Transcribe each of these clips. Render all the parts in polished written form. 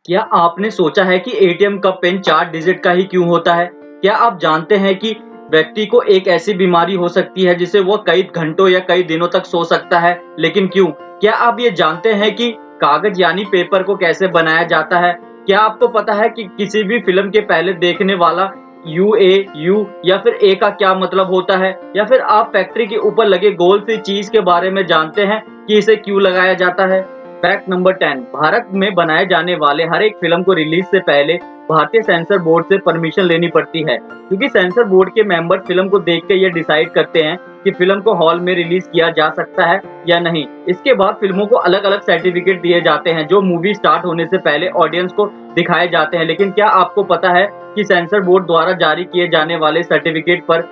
क्या आपने सोचा है कि एटीएम का पिन 4 डिजिट का ही क्यों होता है? क्या आप जानते हैं कि व्यक्ति को एक ऐसी बीमारी हो सकती है जिसे वह कई घंटों या कई दिनों तक सो सकता है, लेकिन क्यों? क्या आप ये जानते हैं कि कागज यानी पेपर को कैसे बनाया जाता है? क्या आपको पता है कि किसी भी फिल्म के पहले देखने वाला यू या फिर ए का क्या मतलब होता है? या फिर आप फैक्ट्री के ऊपर लगे गोल सी चीज के बारे में जानते हैं कि इसे क्यों लगाया जाता है? Fact number 10। भारत में बनाए जाने वाले हर एक फिल्म को रिलीज से पहले भारतीय सेंसर बोर्ड से परमिशन लेनी पड़ती है, क्योंकि सेंसर बोर्ड के मेंबर फिल्म को देख के ये डिसाइड करते हैं कि फिल्म को हॉल में रिलीज किया जा सकता है या नहीं। इसके बाद फिल्मों को अलग अलग सर्टिफिकेट दिए जाते हैं जो मूवी स्टार्ट होने से पहले ऑडियंस को दिखाए जाते हैं। लेकिन क्या आपको पता है कि सेंसर बोर्ड द्वारा जारी किए जाने वाले सर्टिफिकेट पर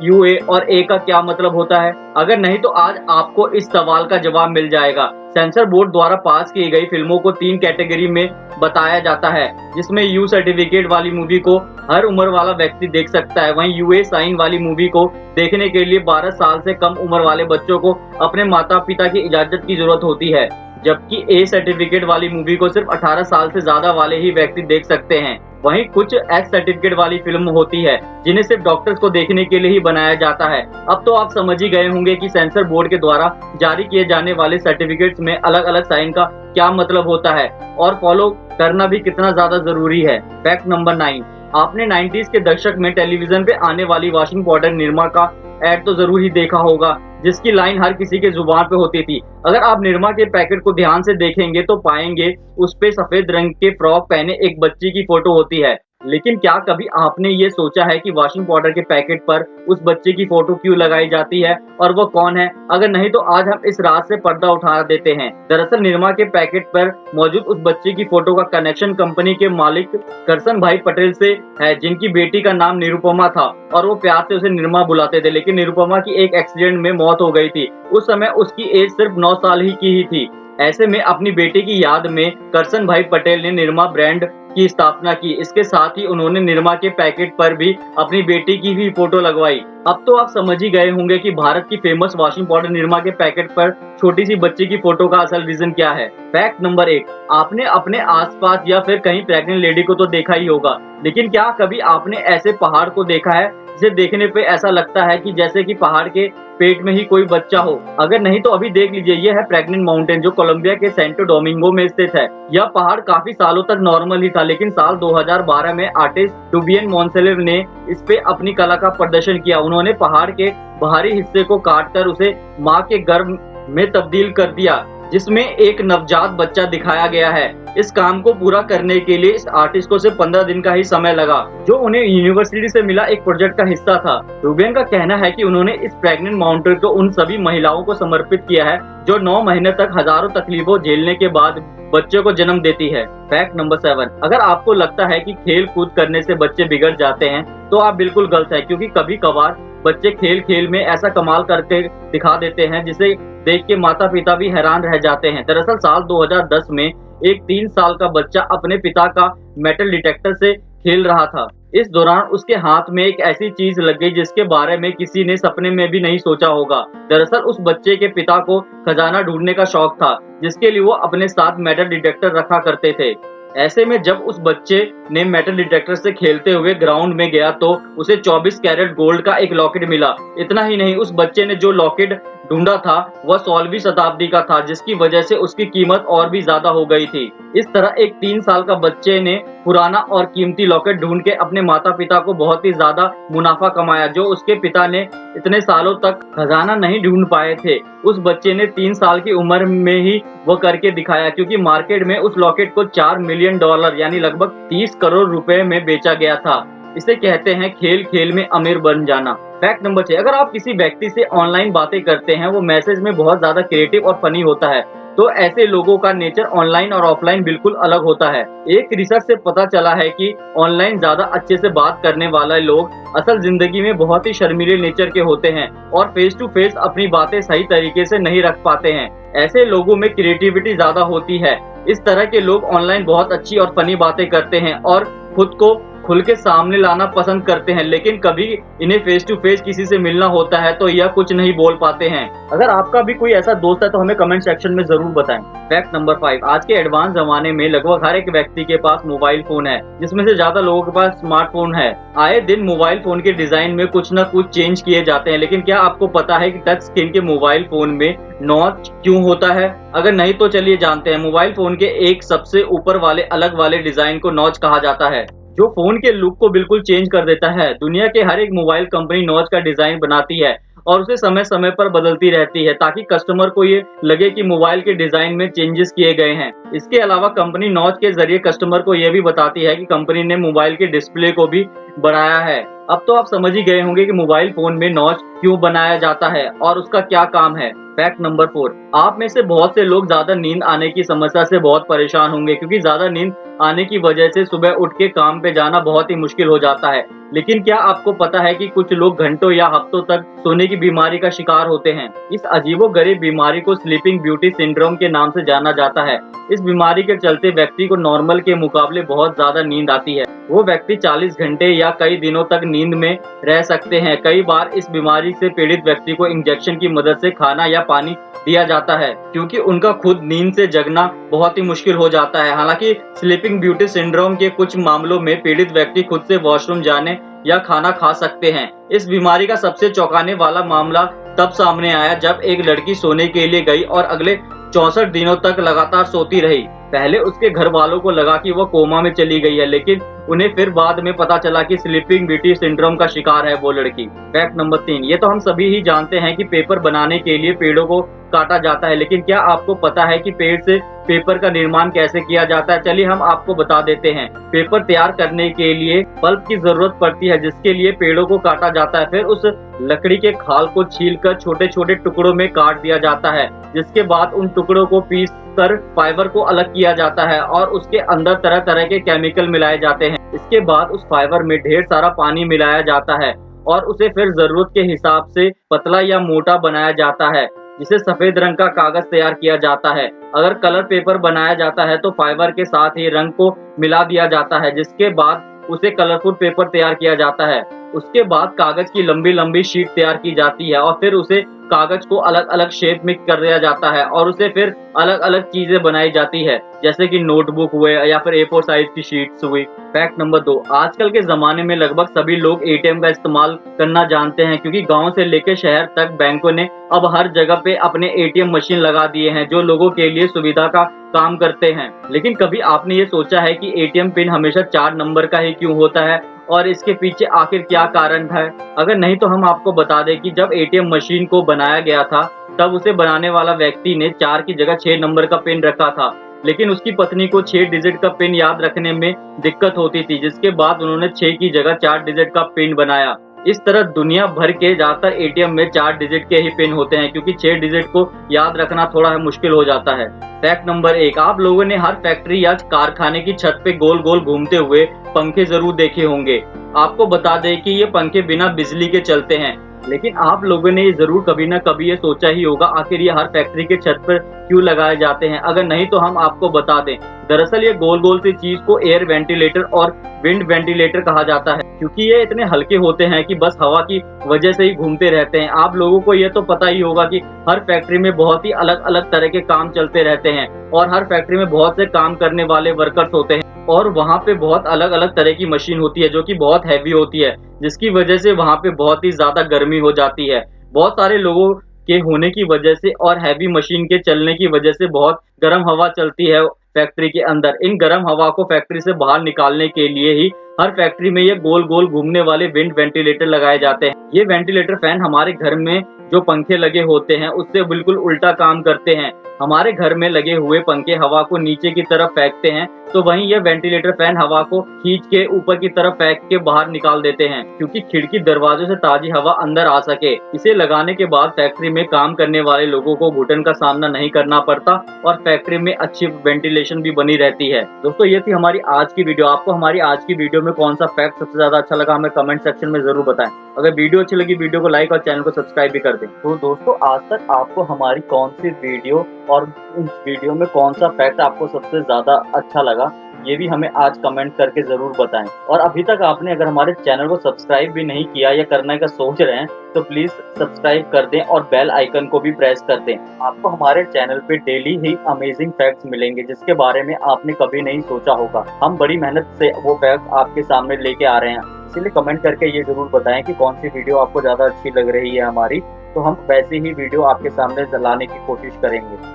यूए और ए का क्या मतलब होता है? अगर नहीं तो आज आपको इस सवाल का जवाब मिल जाएगा। सेंसर बोर्ड द्वारा पास की गई फिल्मों को 3 कैटेगरी में बताया जाता है, जिसमें यू सर्टिफिकेट वाली मूवी को हर उम्र वाला व्यक्ति देख सकता है, वहीं यूए साइन वाली मूवी को देखने के लिए 12 साल से कम उम्र वाले बच्चों को अपने माता पिता की इजाजत की जरूरत होती है, जबकि ए सर्टिफिकेट वाली मूवी को सिर्फ 18 साल से ज्यादा वाले ही व्यक्ति देख सकते हैं। वहीं कुछ एस सर्टिफिकेट वाली फिल्म होती है जिन्हें सिर्फ डॉक्टर्स को देखने के लिए ही बनाया जाता है। अब तो आप समझ ही गए होंगे कि सेंसर बोर्ड के द्वारा जारी किए जाने वाले सर्टिफिकेट्स में अलग अलग साइन का क्या मतलब होता है और फॉलो करना भी कितना ज्यादा जरूरी है। Fact number 9। आपने 90s के दशक में टेलीविजन पे आने वाली वॉशिंग पाउडर निरमा का एड तो जरूर ही देखा होगा, जिसकी लाइन हर किसी के जुबान पे होती थी। अगर आप निरमा के पैकेट को ध्यान से देखेंगे तो पाएंगे उस पे सफेद रंग के फ्रॉक पहने एक बच्ची की फोटो होती है। लेकिन क्या कभी आपने ये सोचा है कि वॉशिंग पाउडर के पैकेट पर उस बच्चे की फोटो क्यों लगाई जाती है और वो कौन है? अगर नहीं तो आज हम इस राज से पर्दा उठा देते हैं। दरअसल निरमा के पैकेट पर मौजूद उस बच्चे की फोटो का कनेक्शन कंपनी के मालिक करसन भाई पटेल से है, जिनकी बेटी का नाम निरुपमा था और वो प्यार से उसे निरमा बुलाते थे। लेकिन निरुपमा की एक एक्सीडेंट में मौत हो गई थी। उस समय उसकी एज सिर्फ 9 साल ही की ही थी। ऐसे में अपनी बेटी की याद में करसन भाई पटेल ने निरमा ब्रांड की स्थापना की। इसके साथ ही उन्होंने निरमा के पैकेट पर भी अपनी बेटी की भी फोटो लगवाई। अब तो आप समझ ही गए होंगे कि भारत की फेमस वॉशिंग पाउडर निरमा के पैकेट पर छोटी सी बच्ची की फोटो का असल रीजन क्या है। Fact number 8। आपने अपने आसपास या फिर कहीं प्रेग्नेंट लेडी को तो देखा ही होगा, लेकिन क्या कभी आपने ऐसे पहाड़ को देखा है जिसे देखने पे ऐसा लगता है कि जैसे कि पहाड़ के पेट में ही कोई बच्चा हो? अगर नहीं तो अभी देख लीजिए, ये है प्रेग्नेंट माउंटेन जो कोलंबिया के सेंटो डोमिंगो में स्थित है। यह पहाड़ काफी सालों तक नॉर्मल ही था, लेकिन साल 2012 में आर्टिस्ट डुबियन मोन्सेलेव ने इस पे अपनी कला का प्रदर्शन किया। उन्होंने पहाड़ के बाहरी हिस्से को काटकर उसे माँ के गर्भ में तब्दील कर दिया, जिसमें एक नवजात बच्चा दिखाया गया है। इस काम को पूरा करने के लिए इस आर्टिस्ट को सिर्फ 15 दिन का ही समय लगा, जो उन्हें यूनिवर्सिटी से मिला एक प्रोजेक्ट का हिस्सा था। रूबेन का कहना है कि उन्होंने इस प्रेग्नेंट माउंटेन को उन सभी महिलाओं को समर्पित किया है जो 9 महीने तक हजारों तकलीफों झेलने के बाद बच्चे को जन्म देती है। Fact number 7। अगर आपको लगता है कि खेल कूद करने से बच्चे बिगड़ जाते हैं तो आप बिल्कुल गलत है, क्योंकि कभी कभार बच्चे खेल खेल में ऐसा कमाल करके दिखा देते हैं जिसे देख के माता पिता भी हैरान रह जाते हैं। दरअसल साल 2010 में एक 3 साल का बच्चा अपने पिता का मेटल डिटेक्टर से खेल रहा था। इस दौरान उसके हाथ में एक ऐसी चीज लग गई जिसके बारे में किसी ने सपने में भी नहीं सोचा होगा। दरअसल उस बच्चे के पिता को खजाना ढूंढने का शौक था, जिसके लिए वो अपने साथ मेटल डिटेक्टर रखा करते थे। ऐसे में जब उस बच्चे ने मेटल डिटेक्टर से खेलते हुए ग्राउंड में गया तो उसे 24 कैरेट गोल्ड का एक लॉकेट मिला। इतना ही नहीं, उस बच्चे ने जो लॉकेट ढूंढा था वह 16वीं शताब्दी का था, जिसकी वजह से उसकी कीमत और भी ज्यादा हो गई थी। इस तरह एक 3 साल का बच्चे ने पुराना और कीमती लॉकेट ढूंढ के अपने माता पिता को बहुत ही ज्यादा मुनाफा कमाया, जो उसके पिता ने इतने सालों तक खजाना नहीं ढूंढ पाए थे। उस बच्चे ने 3 साल की उम्र में ही वो करके दिखाया, क्योंकि मार्केट में उस लॉकेट को $4 मिलियन यानी लगभग 30 करोड़ रुपए में बेचा गया था। इसे कहते हैं खेल खेल में अमीर बन जाना। Fact number 6। अगर आप किसी व्यक्ति से ऑनलाइन बातें करते हैं, वो मैसेज में बहुत ज्यादा क्रिएटिव और फनी होता है, तो ऐसे लोगों का नेचर ऑनलाइन और ऑफलाइन बिल्कुल अलग होता है। एक रिसर्च से पता चला है कि ऑनलाइन ज्यादा अच्छे से बात करने वाले लोग असल जिंदगी में बहुत ही शर्मीले नेचर के होते हैं और फेस टू फेस अपनी बातें सही तरीके से नहीं रख पाते हैं। ऐसे लोगों में क्रिएटिविटी ज्यादा होती है। इस तरह के लोग ऑनलाइन बहुत अच्छी और फनी बातें करते हैं और खुद को खुल के सामने लाना पसंद करते हैं, लेकिन कभी इन्हें फेस टू फेस किसी से मिलना होता है तो यह कुछ नहीं बोल पाते हैं। अगर आपका भी कोई ऐसा दोस्त है तो हमें कमेंट सेक्शन में जरूर बताएं। फैक्ट नंबर 5, आज के एडवांस जमाने में लगभग हर एक व्यक्ति के पास मोबाइल फोन है, जिसमें से ज्यादा लोगों के पास स्मार्टफोन है। आए दिन मोबाइल फोन के डिजाइन में कुछ न कुछ चेंज किए जाते हैं, लेकिन क्या आपको पता है कि टच स्क्रीन के मोबाइल फोन में नॉच क्यों होता है? अगर नहीं तो चलिए जानते हैं। मोबाइल फोन के एक सबसे ऊपर वाले अलग वाले डिजाइन को नॉच कहा जाता है, जो फोन के लुक को बिल्कुल चेंज कर देता है। दुनिया के हर एक मोबाइल कंपनी नॉच का डिजाइन बनाती है और उसे समय समय पर बदलती रहती है, ताकि कस्टमर को ये लगे कि मोबाइल के डिजाइन में चेंजेस किए गए हैं। इसके अलावा कंपनी नॉच के जरिए कस्टमर को यह भी बताती है कि कंपनी ने मोबाइल के डिस्प्ले को भी बढ़ाया है। अब तो आप समझ ही गए होंगे कि मोबाइल फोन में नॉच क्यों बनाया जाता है और उसका क्या काम है। फैक्ट नंबर 4, आप में से बहुत से लोग ज्यादा नींद आने की समस्या से बहुत परेशान होंगे, क्योंकि ज्यादा नींद आने की वजह से सुबह उठ के काम पे जाना बहुत ही मुश्किल हो जाता है। लेकिन क्या आपको पता है कि कुछ लोग घंटों या हफ्तों तक सोने की बीमारी का शिकार होते हैं? इस अजीबोगरीब बीमारी को स्लीपिंग ब्यूटी सिंड्रोम के नाम से जाना जाता है। इस बीमारी के चलते व्यक्ति को नॉर्मल के मुकाबले बहुत ज्यादा नींद आती है। वो व्यक्ति 40 घंटे या कई दिनों तक नींद में रह सकते हैं। कई बार इस बीमारी से पीड़ित व्यक्ति को इंजेक्शन की मदद से खाना या पानी दिया जाता है, क्योंकि उनका खुद नींद से जगना बहुत ही मुश्किल हो जाता है। हालांकि स्लीपिंग ब्यूटी सिंड्रोम के कुछ मामलों में पीड़ित व्यक्ति खुद से वॉशरूम जाने या खाना खा सकते हैं। इस बीमारी का सबसे चौंकाने वाला मामला तब सामने आया जब एक लड़की सोने के लिए गई और अगले 64 दिनों तक लगातार सोती रही। पहले उसके घर वालों को लगा कि वह कोमा में चली गई है, लेकिन उन्हें फिर बाद में पता चला कि स्लीपिंग ब्यूटी सिंड्रोम का शिकार है वो लड़की। फैक्ट नंबर 3, ये तो हम सभी ही जानते हैं कि पेपर बनाने के लिए पेड़ों को काटा जाता है, लेकिन क्या आपको पता है कि पेड़ से पेपर का निर्माण कैसे किया जाता है? चलिए हम आपको बता देते हैं। पेपर तैयार करने के लिए पल्प की जरूरत पड़ती है, जिसके लिए पेड़ों को काटा जाता है। फिर उस लकड़ी के खाल को छीलकर छोटे छोटे टुकड़ों में काट दिया जाता है, जिसके बाद उन टुकड़ों को पीस कर फाइबर को अलग किया जाता है और उसके अंदर तरह तरह के केमिकल मिलाए जाते हैं। इसके बाद उस फाइबर में ढेर सारा पानी मिलाया जाता है और उसे फिर जरूरत के हिसाब से पतला या मोटा बनाया जाता है, जिसे सफेद रंग का कागज तैयार किया जाता है। अगर कलर पेपर बनाया जाता है तो फाइबर के साथ ही रंग को मिला दिया जाता है, जिसके बाद उसे कलरफुल पेपर तैयार किया जाता है। उसके बाद कागज की लंबी लंबी शीट तैयार की जाती है और फिर उसे कागज को अलग अलग शेप में कर दिया जाता है और उसे फिर अलग अलग चीजें बनाई जाती है, जैसे कि नोटबुक हुए या फिर A4 साइज की शीट्स हुई। फैक्ट नंबर 2, आजकल के जमाने में लगभग सभी लोग ATM का इस्तेमाल करना जानते हैं, क्योंकि गांव से लेकर शहर तक बैंकों ने अब हर जगह पे अपने ATM मशीन लगा दिए हैं, जो लोगों के लिए सुविधा का काम करते हैं। लेकिन कभी आपने ये सोचा है कि ATM पिन हमेशा 4 नंबर का ही क्यों होता है और इसके पीछे आखिर क्या कारण है? अगर नहीं तो हम आपको बता दें कि जब ATM मशीन को बनाया गया था तब उसे बनाने वाला व्यक्ति ने 4 की जगह 6 नंबर का पिन रखा था, लेकिन उसकी पत्नी को 6 डिजिट का पिन याद रखने में दिक्कत होती थी, जिसके बाद उन्होंने 6 की जगह 4 डिजिट का पिन बनाया। इस तरह दुनिया भर के ज्यादातर ATM में 4 डिजिट के ही पिन होते हैं, क्योंकि 6 डिजिट को याद रखना थोड़ा मुश्किल हो जाता है। फैक्ट नंबर 1, आप लोगों ने हर फैक्ट्री या कारखाने की छत पे गोल गोल घूमते हुए पंखे जरूर देखे होंगे। आपको बता दें कि ये पंखे बिना बिजली के चलते हैं, लेकिन आप लोगों ने जरूर कभी ना कभी ये सोचा ही होगा आखिर ये हर फैक्ट्री के छत पर क्यों लगाए जाते हैं। अगर नहीं तो हम आपको बता दें, दरअसल ये गोल गोल सी चीज को एयर वेंटिलेटर और विंड वेंटिलेटर कहा जाता है, क्योंकि ये इतने हल्के होते हैं कि बस हवा की वजह से ही घूमते रहते हैं। आप लोगों को ये तो पता ही होगा कि हर फैक्ट्री में बहुत ही अलग अलग तरह के काम चलते रहते हैं और हर फैक्ट्री में बहुत से काम करने वाले वर्कर्स होते हैं और वहाँ पे बहुत अलग अलग तरह की मशीन होती है जो कि बहुत हैवी होती है, जिसकी वजह से वहाँ पे बहुत ही ज्यादा गर्मी हो जाती है। बहुत सारे लोगों के होने की वजह से और हैवी मशीन के चलने की वजह से बहुत गर्म हवा चलती है फैक्ट्री के अंदर। इन गर्म हवा को फैक्ट्री से बाहर निकालने के लिए ही हर फैक्ट्री में ये गोल गोल घूमने वाले विंड वेंटिलेटर लगाए जाते हैं। ये वेंटिलेटर फैन हमारे घर में जो पंखे लगे होते हैं उससे बिल्कुल उल्टा काम करते हैं। हमारे घर में लगे हुए पंखे हवा को नीचे की तरफ फेंकते हैं, तो वहीं यह वेंटिलेटर फैन हवा को खींच के ऊपर की तरफ फेंक के बाहर निकाल देते हैं, क्योंकि खिड़की दरवाजों से ताजी हवा अंदर आ सके। इसे लगाने के बाद फैक्ट्री में काम करने वाले लोगों को घुटन का सामना नहीं करना पड़ता और फैक्ट्री में अच्छी वेंटिलेशन भी बनी रहती है। दोस्तों, ये थी हमारी आज की वीडियो। आपको हमारी आज की वीडियो में कौन सा फैक्ट सबसे ज्यादा अच्छा लगा हमें कमेंट सेक्शन में जरूर बताएं। अगर वीडियो अच्छी लगी वीडियो को लाइक और चैनल को सब्सक्राइब भी कर दें। तो दोस्तों, आज तक आपको हमारी कौन सी वीडियो और उस वीडियो में कौन सा फैक्ट आपको सबसे ज़्यादा अच्छा लगा, ये भी हमें आज कमेंट करके ज़रूर बताएं। और अभी तक आपने अगर हमारे चैनल को सब्सक्राइब भी नहीं किया या करने का सोच रहे हैं तो प्लीज़ सब्सक्राइब कर दें और बेल आइकन को भी प्रेस कर दें। आपको हमारे चैनल पे डेली ही अमेजिंग फैक्ट्स मिलेंगे जिसके बारे में आपने कभी नहीं सोचा होगा। हम बड़ी मेहनत से वो फैक्ट आपके सामने लेके आ रहे हैं, इसलिए कमेंट करके ये ज़रूर बताएं कि कौन सी वीडियो आपको ज़्यादा अच्छी लग रही है हमारी, तो हम वैसी ही वीडियो आपके सामने लाने की कोशिश करेंगे।